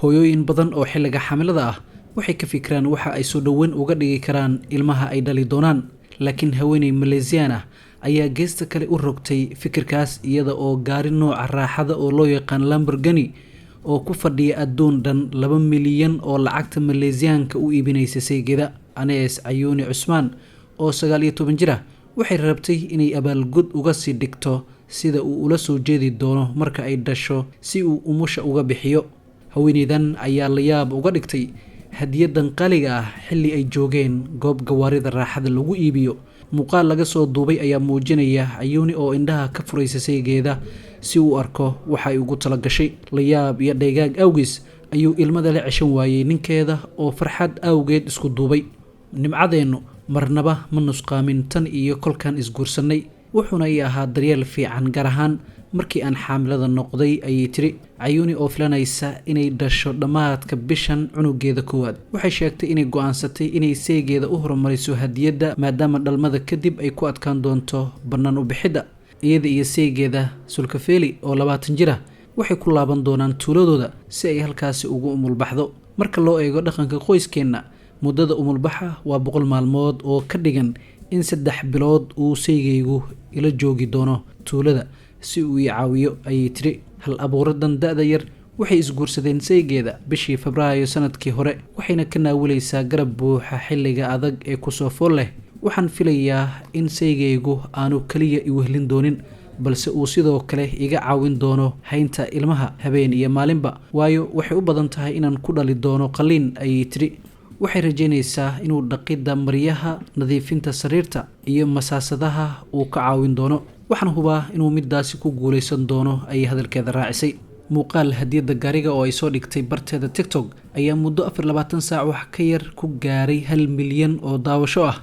hooyooyin badan oo xilliga xamilada ah waxay ka fikiraan waxa ay soo dhaweyn uga dhigi karaan ilmaha ay dhali doonaan, laakiin haweeney Malaysian ah ayaa geesta kale u rogtay fikirkaas iyada oo gaari nooca raaxada oo loo yaqaan Lamborghini oo ku fadhiya adduun dhan 2 milyan oo lacagta Malaysianka u iibinaysa saygeeda. Anes Ayuni Cusmaan oo 19 jir ah waxay rabtay inay abaalgud uga sii dhigto sida uu ula soo jeedi doono marka ay dhasho si uu umusha uga bixiyo. haweeneydan ayaa la yaab uga dhigtay hadiyadan qaaliga ah xilli ay joogeen goob gawaarida raaxada lagu iibiyo. muuqaal laga soo duubay ayaa muujinaya Ayuni oo indhaha ka furaysa saygeeda si uu arko waxa ay ugu tala gashay. la yaab iyo dheegaag awgiis ayuu ilmada la ceshan waayay ninkeeda oo farxad awgeed isku duubay. nimcadeenu marnaba ma nusqaamin tan iyo kolkan isguursanay, wuxuuna ii ahaa daryeel fiican gaar ahaan markii aan xaamilada noqday, ayay tiri Ayuni oo filanaysa inay dhasho dhammaadka bishan cunugeeda koowaad. waxay sheegtay inay go'aansatay inay saygeeda u horumariso hadiyadda maadaama dhalmada kadib ay ku adkaan doonto bannaan u bixidda. iyada iyo saygeeda Sulkafeli oo 20 jir ah waxay ku laaban doonaan tuuladooda si ay halkaasi ugu umulbaxdo. marka loo eego dhaqanka qoyskeena, muddada umulbaxa waa 100 maalmood oo ka dhigan in 3 bilood uu saygeygu ila joogi doono tuulada si uu ii caawiyo, ayay tiri. hal abuuradan da'da yar waxay isguursadeen saygeeda bishii Febraayo sanadkii hore, waxayna ka naawilaysaa garab buuxa xilliga adag ee ku soo fool leh. waxaan filayaa in saygeygu aanu kaliya i wehlin doonin, balse uu sidoo kale iga caawin doono haynta ilmaha habeen iyo maalinba, waayo waxay u badan tahay inaan ku dhali doono qaliin, ayay tiri. waxay rajaynaysaa inuu dhaqidda maryaha, nadiifinta sariirta iyo masaasadaha uu ka caawin doono. waxaan hubaa inuu midaasi ku guuleysan doono, ayay hadalkeeda raacisay. muuqaal hadiyadda gaariga oo ay soo dhigtay barteeda TikTok ayaa muddo 24 saac wax ka yar ku gaaray 1 milyan oo daawasho ah.